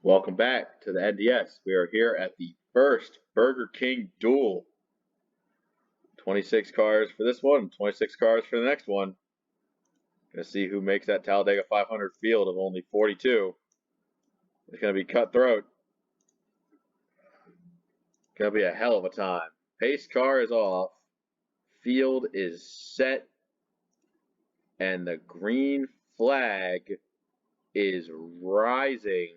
Welcome back to the NDS. We are here at the first Burger King Duel. 26 cars for this one, 26 cars for the next one. Gonna see who makes that Talladega 500 field of only 42. It's gonna be cutthroat. Gonna be a hell of a time. Pace car is off. Field is set. And the green flag is rising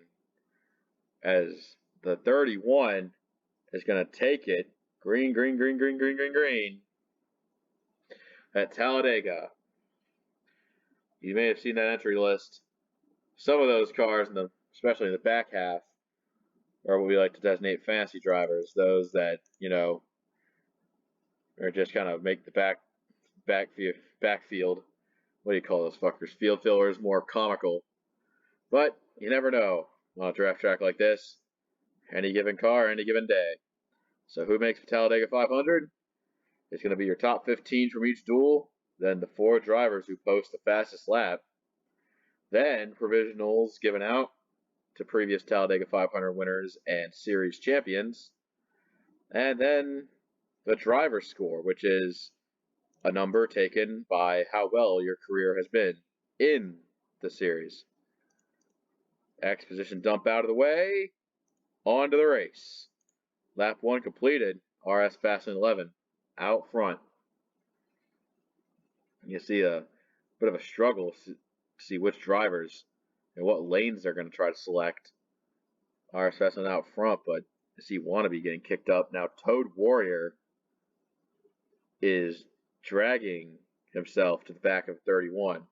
as the 31 is going to take it. Green, green, green, green, green, green, green. At Talladega. You may have seen that entry list. Some of those cars, especially in the back half, are what we like to designate fantasy drivers. Those that, are just kind of make the backfield. What do you call those fuckers? Field fillers, more comical. But you never know on a draft track like this. Any given car, any given day. So who makes the Talladega 500? It's going to be your top 15 from each duel, then the 4 drivers who post the fastest lap. Then provisionals given out to previous Talladega 500 winners and series champions. And then the driver score, which is a number taken by how well your career has been in the series. Exposition dump out of the way. On to the race. Lap 1 completed. RS Fastland 11 out front. You see a bit of a struggle to see which drivers and what lanes they're going to try to select. RS Fastland out front, but you see Wannabe getting kicked up. Now Toad Warrior is dragging himself to the back of 31.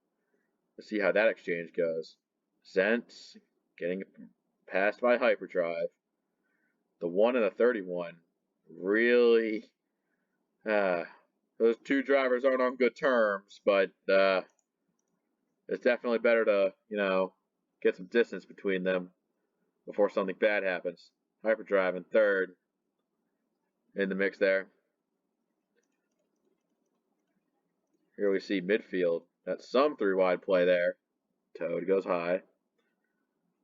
Let's see how that exchange goes. Zentz getting passed by Hyperdrive. The 1 and the 31 really, those 2 drivers aren't on good terms, but it's definitely better to, get some distance between them before something bad happens. Hyperdrive in 3rd in the mix there. Here we see midfield. That's some 3-wide play there. Toad goes high.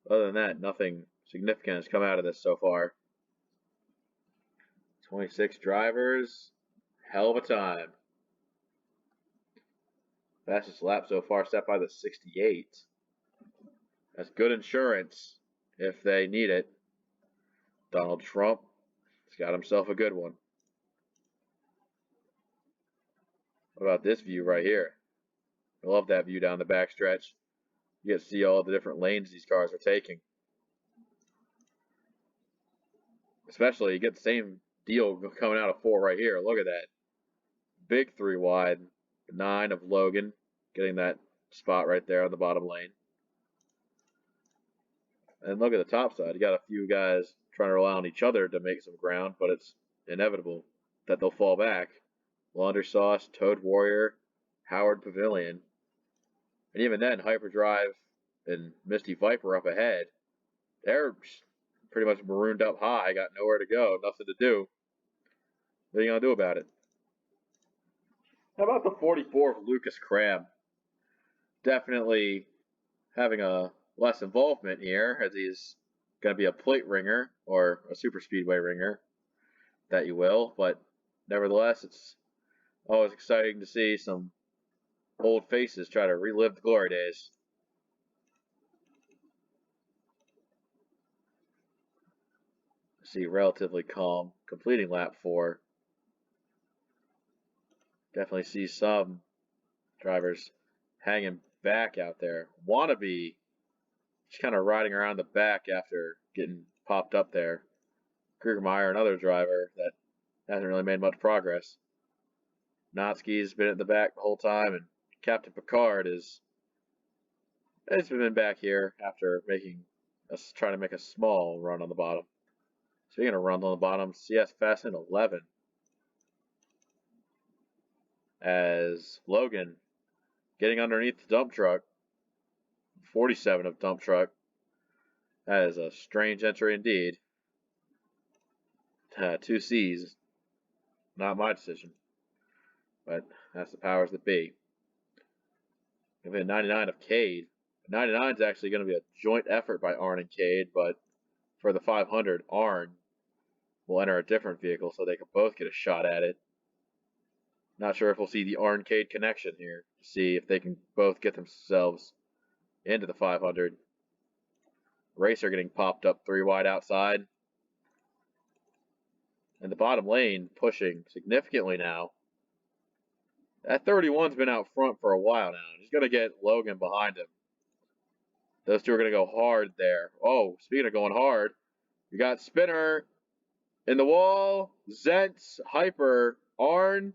Other than that, nothing significant has come out of this so far. 26 drivers. Hell of a time. Fastest lap so far set by the 68. That's good insurance if they need it. Donald Trump has got himself a good one. What about this view right here? I love that view down the backstretch. You get to see all the different lanes these cars are taking. Especially, you get the same deal coming out of 4 right here. Look at that. Big 3-wide. 9 of Logan getting that spot right there on the bottom lane. And look at the top side. You got a few guys trying to rely on each other to make some ground, but it's inevitable that they'll fall back. Laundry Sauce, Toad Warrior, Howard Pavilion. And even then, Hyperdrive and Misty Viper up ahead. They're pretty much marooned up high, got nowhere to go, nothing to do. What are you going to do about it? How about the 44 of Lucas Cram? Definitely having a less involvement here, as he's going to be a plate ringer, or a super speedway ringer, that you will. But nevertheless, it's always exciting to see some old faces try to relive the glory days. See, relatively calm, completing lap 4. Definitely see some drivers hanging back out there. Wannabe just kind of riding around the back after getting popped up there. Kriegermeyer, another driver that hasn't really made much progress. Notsky's been at the back the whole time, and Captain Picard has been back here after trying to make a small run on the bottom. Speaking of runs on the bottom, CS Fasten 11. As Logan getting underneath the dump truck. 47 of dump truck. That is a strange entry indeed. 2 C's. Not my decision. But that's the powers that be. Give it a 99 of Cade. 99 is actually going to be a joint effort by Arn and Cade, but for the 500, Arn will enter a different vehicle so they can both get a shot at it. Not sure if we'll see the Arncade connection here to see if they can both get themselves into the 500. Racer getting popped up 3 wide outside. And the bottom lane pushing significantly now. That 31's been out front for a while now. He's going to get Logan behind him. Those two are going to go hard there. Oh, speaking of going hard, we got Spinner in the wall, Zentz, Hyper, Arn.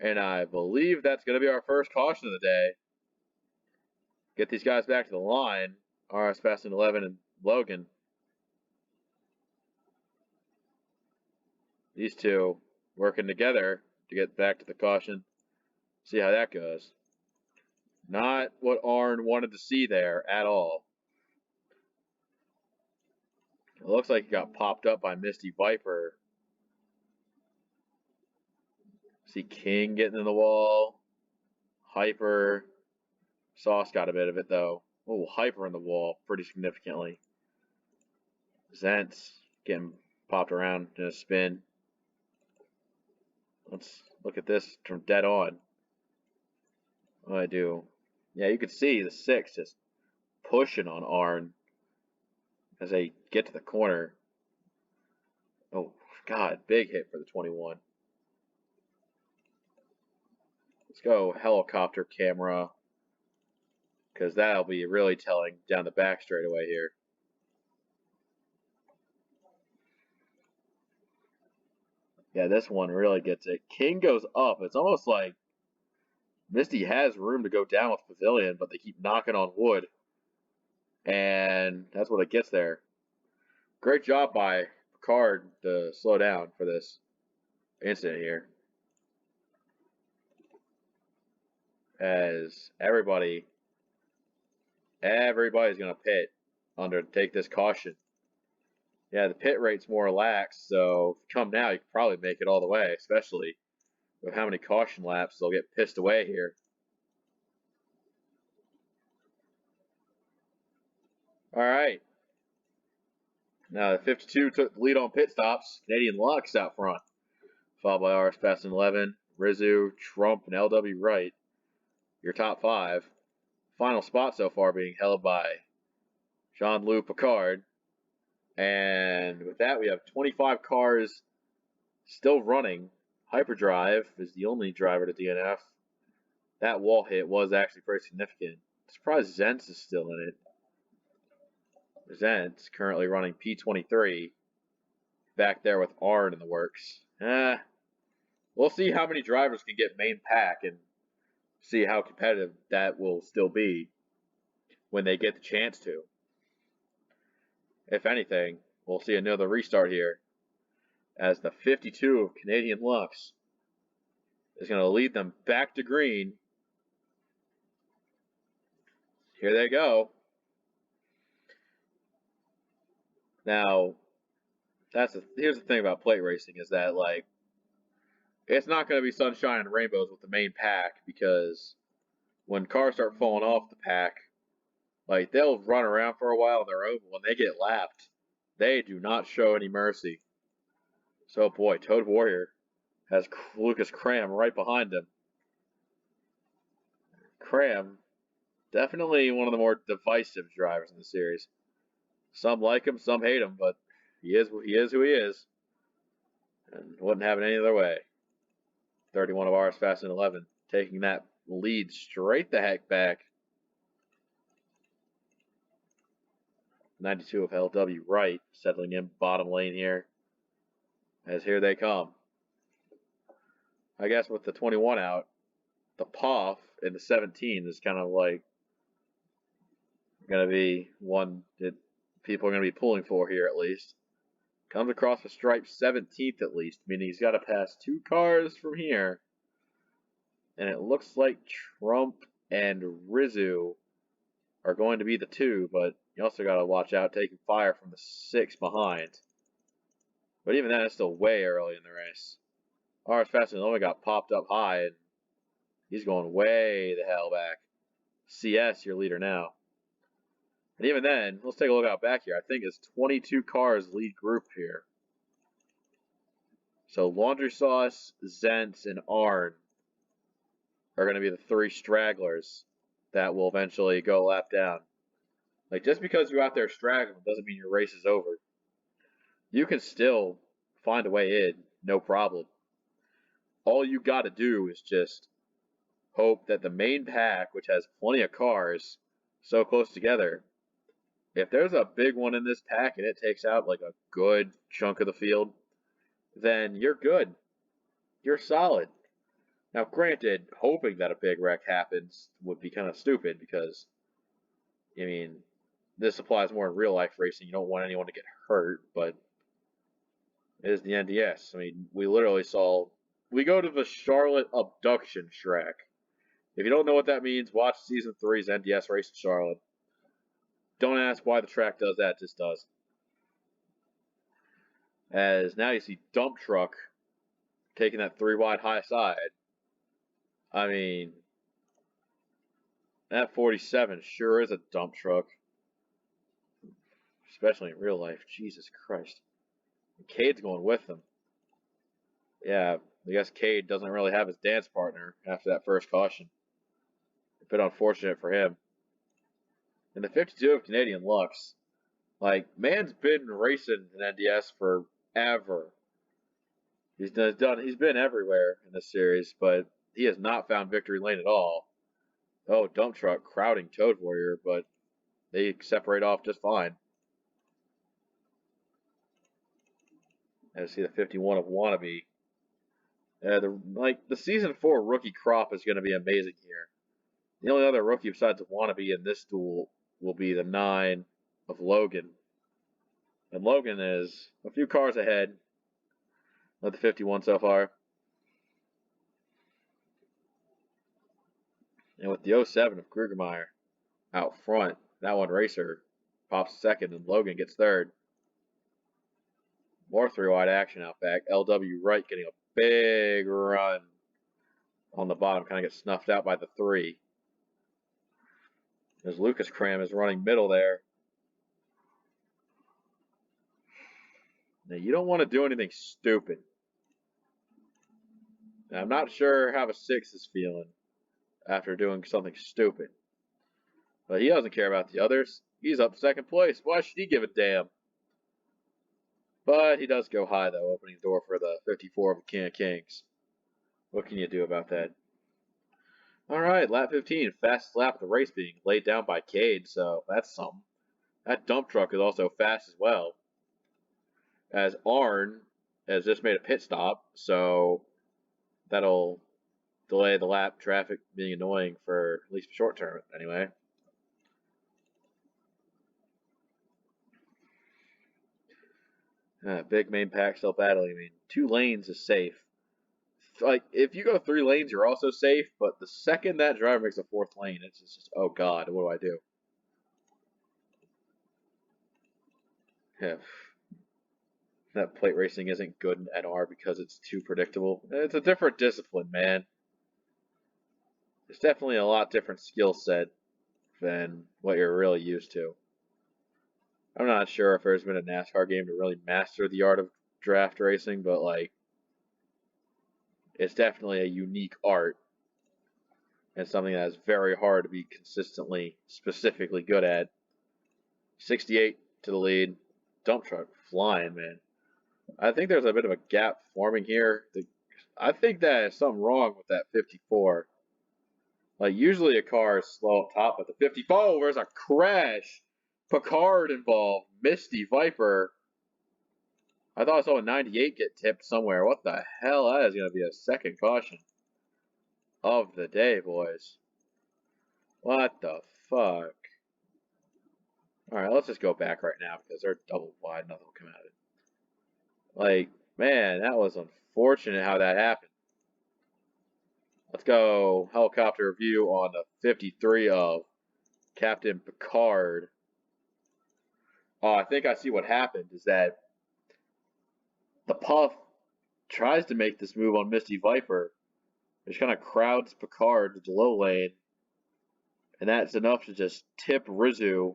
And I believe that's going to be our first caution of the day. Get these guys back to the line. RS Fast and 11 and Logan. These two working together to get back to the caution. See how that goes. Not what Arn wanted to see there at all. It looks like he got popped up by Misty Viper. See King getting in the wall. Hyper. Sauce got a bit of it though. Oh, Hyper in the wall pretty significantly. Zentz getting popped around in a spin. Let's look at this from dead on. What do I do? Yeah, you can see the 6 just pushing on Arn as they get to the corner. Oh, God, big hit for the 21. Let's go helicopter camera, because that'll be really telling down the back straightaway here. Yeah, this one really gets it. King goes up. It's almost like Misty has room to go down with Pavilion, but they keep knocking on wood. And that's what it gets there. Great job by Picard to slow down for this incident here. As everybody's going to pit under to take this caution. Yeah, the pit rate's more relaxed, so if you come now, you can probably make it all the way, especially with how many caution laps they'll get pissed away here. All right. Now, the 52 took the lead on pit stops. Canadian Lux out front, followed by RS Fast and 11, Rizzu, Trump, and LW Wright. Your top 5. Final spot so far being held by Jean-Luc Picard. And with that, we have 25 cars still running. Hyperdrive is the only driver to DNF. That wall hit was actually pretty significant. Surprised Zentz is still in it. Zentz currently running P23. Back there with Arn in the works. We'll see how many drivers can get main pack and see how competitive that will still be when they get the chance to. If anything, we'll see another restart here as the 52 of Canadian Lux is going to lead them back to green. Here they go. Now, here's the thing about plate racing is that, like, it's not going to be sunshine and rainbows with the main pack, because when cars start falling off the pack, like, they'll run around for a while on their own, but when they get lapped, they do not show any mercy. So, boy, Toad Warrior has Lucas Cram right behind him. Cram, definitely one of the more divisive drivers in the series. Some like him, some hate him, but he is who he is. And wouldn't have it any other way. 31 of RS Fast and 11, taking that lead straight the heck back. 92 of LW Wright settling in bottom lane here. As here they come. I guess with the 21 out, the POF in the 17 is kind of like going to be one that people are going to be pulling for here at least. Comes across the stripe 17th at least, meaning he's got to pass 2 cars from here. And it looks like Trump and Rizzu are going to be the 2, but you also got to watch out taking fire from the 6 behind. But even that is still way early in the race. RS Fast and only got popped up high, and he's going way the hell back. CS, your leader now. And even then, let's take a look out back here. I think it's 22 cars lead group here. So Laundry Sauce, Zentz, and Arn are going to be the 3 stragglers that will eventually go lap down. Like, just because you're out there straggling doesn't mean your race is over. You can still find a way in, no problem. All you got to do is just hope that the main pack, which has plenty of cars so close together, if there's a big one in this pack and it takes out like a good chunk of the field, then you're good. You're solid. Now, granted, hoping that a big wreck happens would be kind of stupid because, I mean, this applies more in real life racing. You don't want anyone to get hurt, but it is the NDS. I mean, we literally saw. We go to the Charlotte abduction track. If you don't know what that means, watch Season 3's NDS race in Charlotte. Don't ask why the track does that, it just does. As now you see Dump Truck taking that 3 wide high side. I mean, that 47 sure is a dump truck. Especially in real life. Jesus Christ. Cade's going with them. Yeah, I guess Cade doesn't really have his dance partner after that first caution. A bit unfortunate for him. And the 52 of Canadian Lux, like, man's been racing in NDS forever. He's been everywhere in this series, but he has not found victory lane at all. Oh, dump truck crowding Toad Warrior, but they separate off just fine. And see the 51 of Wannabe. The Season 4 rookie crop is going to be amazing here. The only other rookie besides Wannabe in this duel will be the 9 of Logan. And Logan is a few cars ahead of the 51 so far. And with the 07 of Krugermeyer out front, that one racer pops second and Logan gets third. More 3-wide action out back. LW Wright getting a big run on the bottom, kind of gets snuffed out by the 3. As Lucas Cram is running middle there. Now, you don't want to do anything stupid. Now, I'm not sure how the 6 is feeling after doing something stupid. But he doesn't care about the others. He's up second place. Why should he give a damn? But he does go high, though, opening the door for the 54 of the King of Kings. What can you do about that? All right, lap 15, fastest lap of the race being laid down by Cade, so that's something. That dump truck is also fast as well. As Arn has just made a pit stop, so that'll delay the lap traffic being annoying for at least short term, anyway. Big main pack still battling. I mean, 2 lanes is safe. Like, if you go 3 lanes, you're also safe, but the second that driver makes a 4th lane, it's just, oh god, what do I do? Yeah. That plate racing isn't good in NR because it's too predictable. It's a different discipline, man. It's definitely a lot different skill set than what you're really used to. I'm not sure if there's been a NASCAR game to really master the art of draft racing, but like, it's definitely a unique art and something that is very hard to be consistently, specifically good at. 68 to the lead. Dump truck flying, man. I think there's a bit of a gap forming here. I think that there's something wrong with that 54. Like, usually a car is slow up top, but the 54, oh, there's a crash. Picard involved. Misty Viper. I thought I saw a 98 get tipped somewhere. What the hell? That is going to be a second caution of the day, boys. What the fuck? Alright, let's just go back right now because they're double wide. Nothing will come out of it. Like, man, that was unfortunate how that happened. Let's go helicopter view on the 53 of Captain Picard. Oh, I think I see what happened is that the Puff tries to make this move on Misty Viper, which kind of crowds Picard to the low lane, and that's enough to just tip Rizzu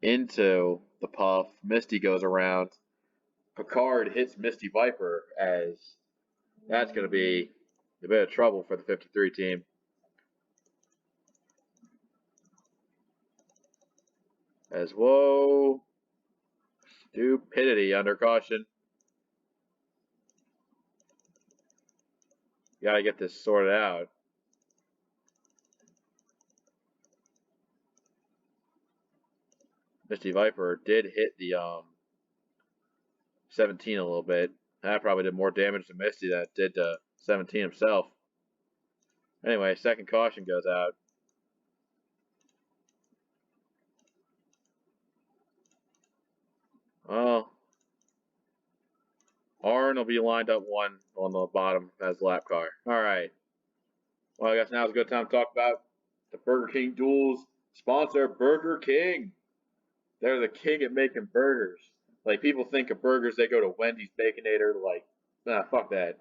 into the Puff. Misty goes around. Picard hits Misty Viper, as that's going to be a bit of trouble for the 53 team. As whoa, stupidity under caution. Gotta get this sorted out. Misty Viper did hit the 17 a little bit. That probably did more damage to Misty than it did to 17 himself. Anyway, second caution goes out. Well, Arn will be lined up one on the bottom as the lap car. All right. Well, I guess now's a good time to talk about the Burger King Duels sponsor, Burger King. They're the king at making burgers. Like, people think of burgers, they go to Wendy's Baconator. Like, nah, fuck that.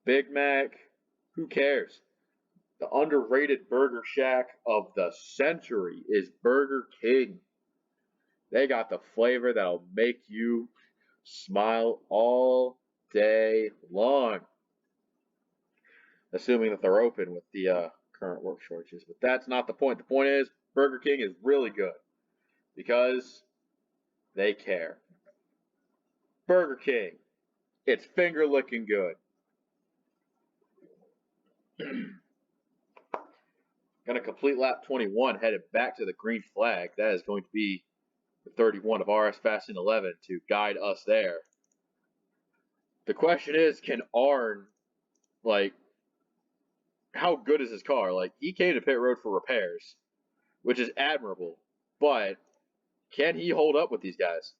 Big Mac, who cares? The underrated burger shack of the century is Burger King. They got the flavor that'll make you smile all day long. Assuming that they're open with the current work shortages. But that's not the point. The point is, Burger King is really good because they care. Burger King, it's finger licking good. Gonna complete lap 21, headed back to the green flag. That is going to be the 31 of RS Fast 11 to guide us there. The question is, can Arn, like, how good is his car? Like, he came to pit road for repairs, which is admirable, but can he hold up with these guys?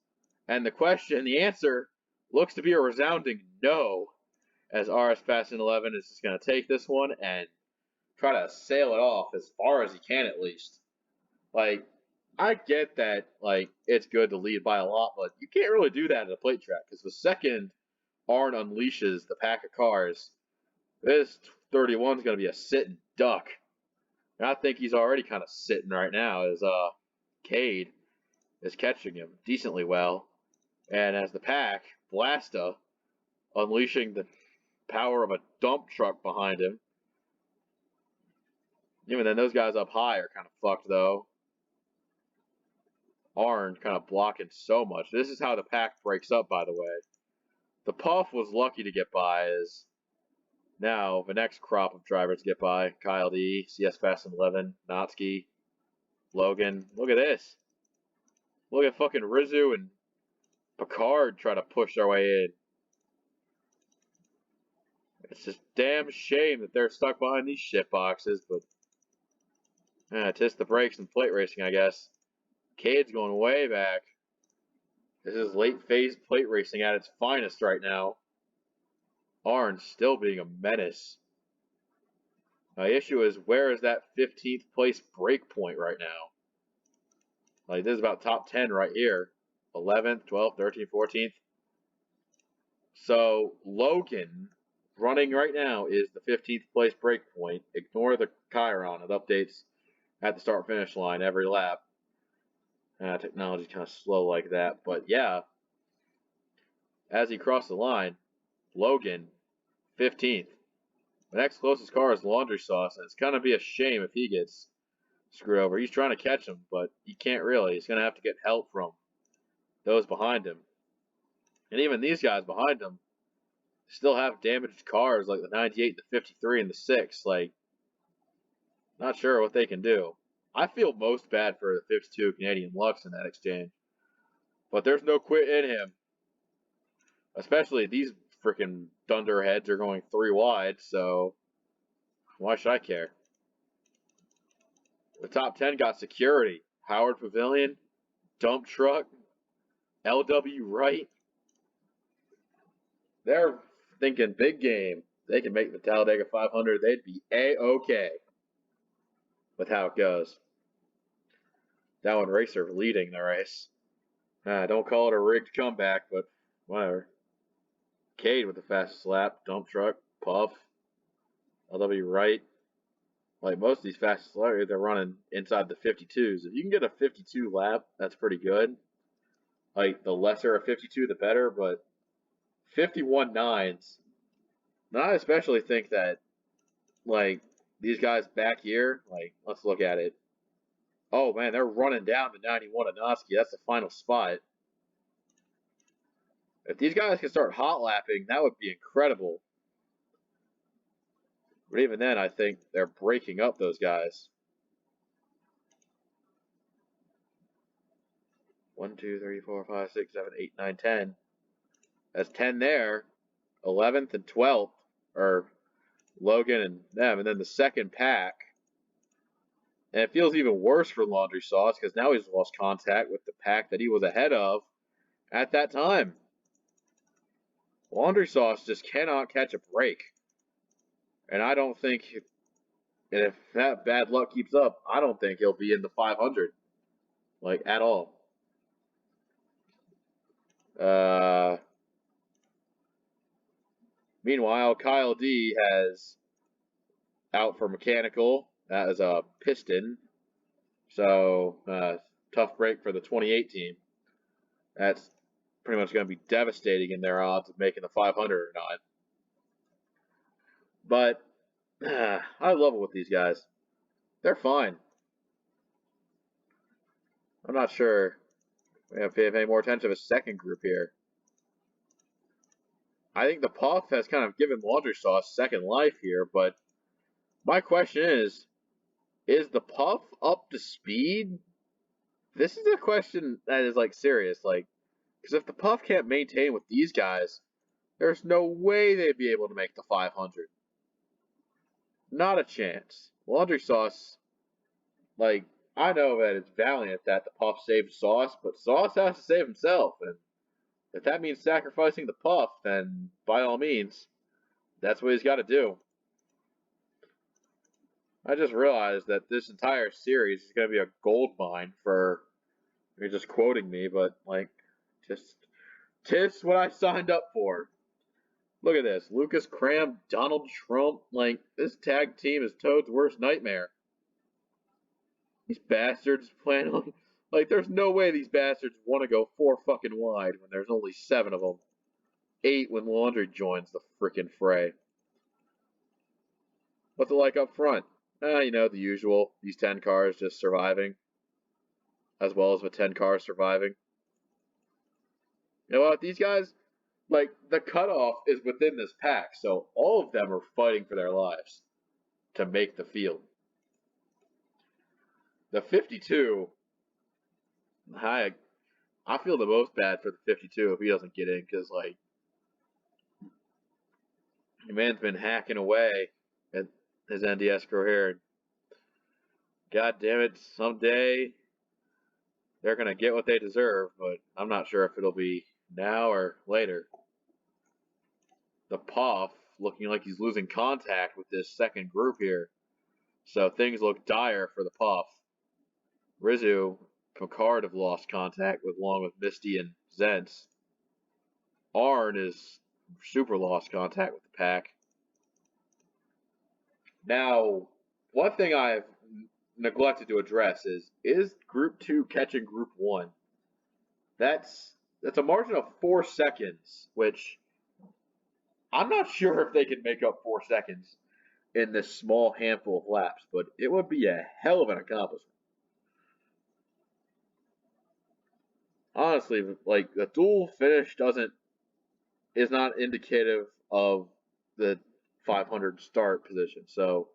And the answer looks to be a resounding no, as RS Fast 11 is just going to take this one and try to sail it off as far as he can, at least. Like, I get that, like, it's good to lead by a lot, but you can't really do that at a plate track, because the second Arn unleashes the pack of cars, this 31 is going to be a sitting duck. And I think he's already kind of sitting right now, as Cade is catching him decently well. And as the pack, Blasta, unleashing the power of a dump truck behind him. Even then, those guys up high are kind of fucked, though. Arn kind of blocking so much. This is how the pack breaks up, by the way. The Puff was lucky to get by, as now the next crop of drivers get by. Kyle D, CS Fast 11, Notsky, Logan. Look at this. Look at fucking Rizzu and Picard try to push their way in. It's just damn shame that they're stuck behind these shit boxes, but tis the brakes in plate racing, I guess. Cade's going way back. This is late phase plate racing at its finest right now. Arn's still being a menace. My issue is, where is that 15th place break point right now? Like, this is about top 10 right here. 11th, 12th, 13th, 14th. So, Logan, running right now, is the 15th place break point. Ignore the Chiron. It updates at the start-finish line every lap. Technology's kind of slow like that. But, yeah, as he crossed the line, Logan, 15th. The next closest car is Laundry Sauce, and it's going to be a shame if he gets screwed over. He's trying to catch him, but he can't really. He's going to have to get help from those behind him. And even these guys behind him still have damaged cars like the 98, the 53, and the 6. Like, not sure what they can do. I feel most bad for the 52 Canadian Lux in that exchange. But there's no quit in him. Especially these freaking dunderheads are going 3 wide, so why should I care? The top 10 got security. Howard Pavilion, Dump Truck, LW Wright. They're thinking big game. They can make the Talladega 500. They'd be A-okay with how it goes. Down Racer leading the race. Don't call it a rigged comeback, but whatever. Cade with the fastest lap. Dump Truck, Puff, LW Wright. Like most of these fastest laps, they're running inside the 52s. If you can get a 52 lap, that's pretty good. Like the lesser a 52, the better. But 51 nines. And I especially think that like these guys back here, like let's look at it. Oh man, they're running down to 91 Anoski. That's the final spot. If these guys can start hot lapping, that would be incredible. But even then, I think they're breaking up those guys. 1, 2, 3, 4, 5, 6, 7, 8, 9, 10. That's 10 there. 11th and 12th are Logan and them. And then the second pack. And it feels even worse for Laundry Sauce because now he's lost contact with the pack that he was ahead of at that time. Laundry Sauce just cannot catch a break. And I don't think, and if that bad luck keeps up, I don't think he'll be in the 500, like at all. Meanwhile, Kyle D has out for mechanical. That is a piston. So, tough break for the 28 team. That's pretty much going to be devastating in their odds of making the 500 or not. But I love it with these guys. They're fine. I'm not sure if they have any more attention to a second group here. I think the Puff has kind of given Laundry Sauce second life here, but my question is the Puff up to speed? This is a question that is like serious, like, because if the Puff can't maintain with these guys, there's no way they'd be able to make the 500. Not a chance. Laundry Sauce, like, I know that it's valiant that the Puff saved Sauce, but Sauce has to save himself, and if that means sacrificing the Puff, then by all means, that's what he's got to do. I just realized that this entire series is going to be a gold mine for, you're just quoting me, but like, just what I signed up for. Look at this. Lucas Cram, Donald Trump. Like, this tag team is Toad's worst nightmare. These bastards plan on, like, there's no way these bastards want to go 4 fucking wide when there's only 7 of them. 8 when Laundry joins the frickin' fray. What's it like up front? You know, the usual. These 10 cars just surviving. As well as the 10 cars surviving. You know what? These guys, like, the cutoff is within this pack, so all of them are fighting for their lives to make the field. The 52, I feel the most bad for the 52 if he doesn't get in, because, like, the man's been hacking away at his NDS career. God damn it, someday they're going to get what they deserve, but I'm not sure if it'll be now or later. The Puff looking like he's losing contact with this second group here. So things look dire for the Puff. Rizzu, Picard have lost contact along with Misty and Zentz. Arn is super lost contact with the pack. Now, one thing I've neglected to address is Group 2 catching Group 1? That's a margin of 4 seconds, which I'm not sure if they can make up 4 seconds in this small handful of laps, but it would be a hell of an accomplishment. Honestly, like, the duel finish is not indicative of the 500 start position. So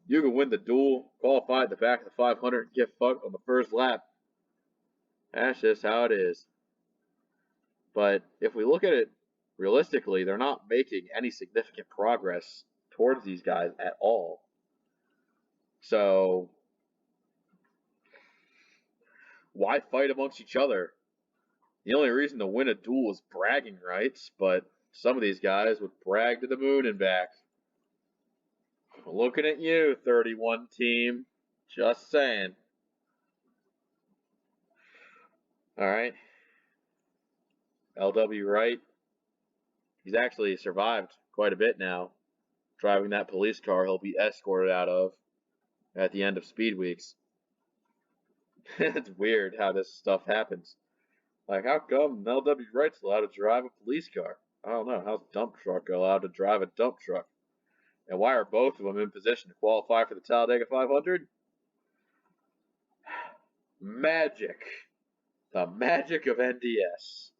you can win the duel, qualify at the back of the 500, and get fucked on the first lap. That's just how it is. But if we look at it realistically, they're not making any significant progress towards these guys at all. So why fight amongst each other? The only reason to win a duel is bragging rights, but some of these guys would brag to the moon and back. Looking at you, 31 team. Just saying. All right. LW Wright. He's actually survived quite a bit now. Driving that police car he'll be escorted out of. at the end of speed weeks. It's weird how this stuff happens. Like, how come LW Wright's allowed to drive a police car? I don't know. How's Dump Truck allowed to drive a dump truck? And why are both of them in position to qualify for the Talladega 500? Magic. The magic of NDS.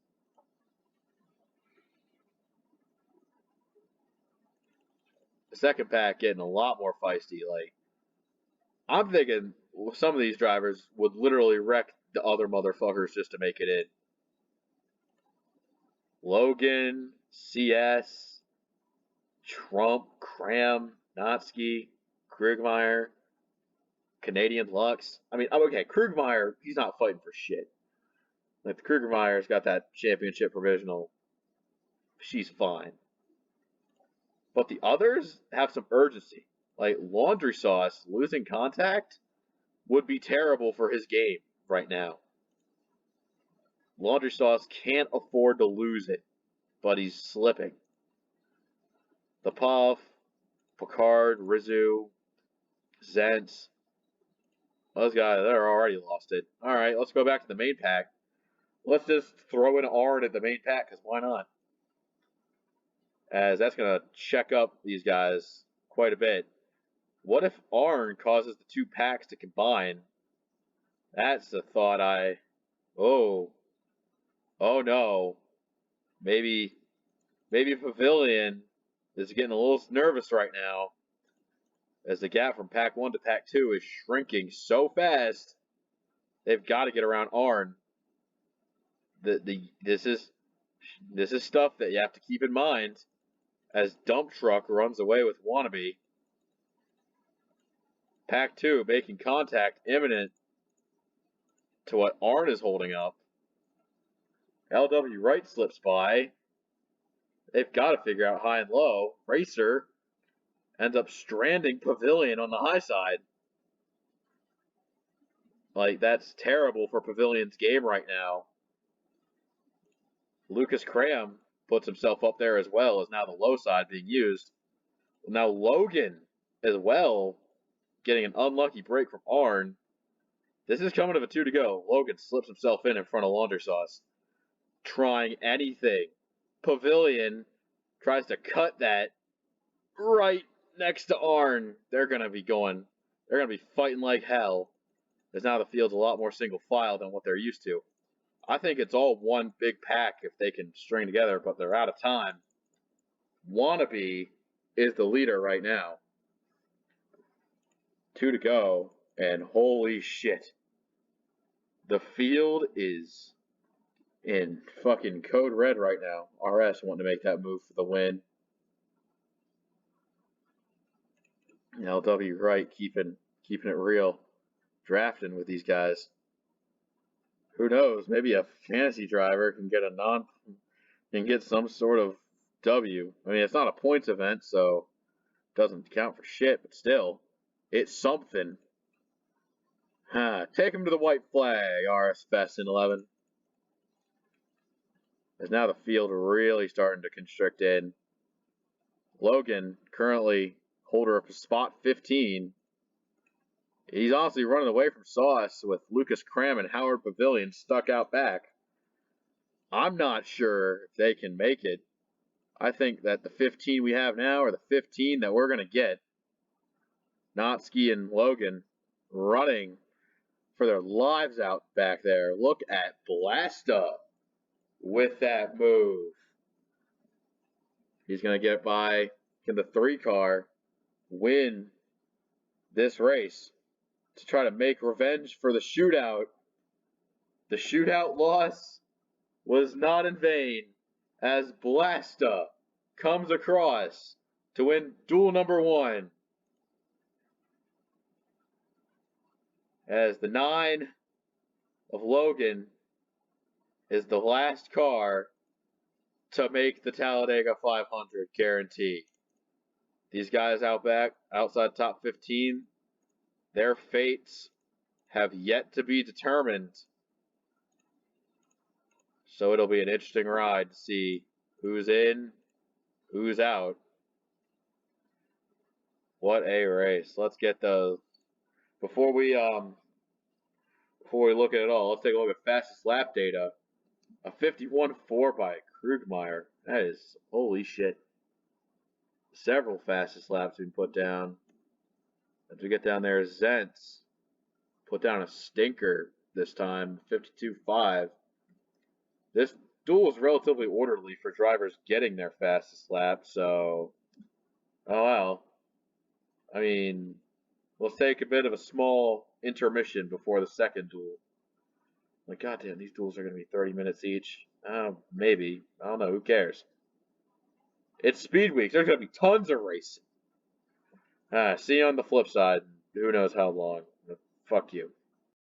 The second pack getting a lot more feisty. Like, I'm thinking some of these drivers would literally wreck the other motherfuckers just to make it in. Logan, CS, Trump, Cram, Notsky, Krugmeyer, Canadian Lux. I mean, okay, Krugmeyer, he's not fighting for shit. Like, the Krugmeyer's got that championship provisional. She's fine. But the others have some urgency. Like, Laundry Sauce losing contact would be terrible for his game right now. Laundry Sauce can't afford to lose it, but he's slipping. The Puff, Picard, Rizzu, Zentz, those guys, they're already lost it. All right, let's go back to the main pack. Let's just throw in Arn at the main pack, because why not? As that's going to check up these guys quite a bit. What if Arn causes the two packs to combine? That's the thought Oh no. Maybe Pavilion is getting a little nervous right now, as the gap from pack 1 to pack 2 is shrinking so fast. They've got to get around Arn. This is stuff that you have to keep in mind as Dump Truck runs away with Wannabe. Pack 2 making contact imminent to what Arn is holding up. LW Wright slips by. They've got to figure out high and low. Racer ends up stranding Pavilion on the high side. Like, that's terrible for Pavilion's game right now. Lucas Cram puts himself up there as well, as now the low side being used. Now Logan as well getting an unlucky break from Arn. This is coming to a 2 to go. Logan slips himself in front of Laundry Sauce, trying anything. Pavilion tries to cut that right next to Arn. They're going to be fighting like hell, as now the field's a lot more single file than what they're used to. I think it's all one big pack if they can string together, but they're out of time. Wannabe is the leader right now. 2 to go, and holy shit. The field is in fucking code red right now. RS wanting to make that move for the win. LW Wright keeping it real. Drafting with these guys. Who knows? Maybe a fantasy driver can get some sort of W. I mean, it's not a points event, so it doesn't count for shit, but still, it's something. Take him to the white flag, RS Fest in 11. As now the field really starting to constrict in. Logan, currently holder of spot 15. He's honestly running away from Sauce with Lucas Cram and Howard Pavilion stuck out back. I'm not sure if they can make it. I think that the 15 we have now are the 15 that we're going to get. Notsky and Logan running for their lives out back there. Look at Blasta with that move. He's going to get by. Can the 3 car win this race to try to make revenge for the shootout? The shootout loss was not in vain, as Blasta comes across to win duel number 1. As the 9 of Logan is the last car to make the Talladega 500 guarantee. These guys out back, outside top 15, their fates have yet to be determined. So it'll be an interesting ride to see who's in, who's out. What a race. Let's get those Before we look at it all, let's take a look at fastest lap data. A 51.4 by Krugmeyer. That is holy shit. Several fastest laps being put down. As we get down there, Zentz put down a stinker this time, 52.5. This duel was relatively orderly for drivers getting their fastest lap, so oh well. I mean, let's take a bit of a small intermission before the second duel. Like, goddamn, these duels are going to be 30 minutes each. Maybe. I don't know. Who cares? It's Speed Week. There's going to be tons of racing. See you on the flip side. Who knows how long. Fuck you.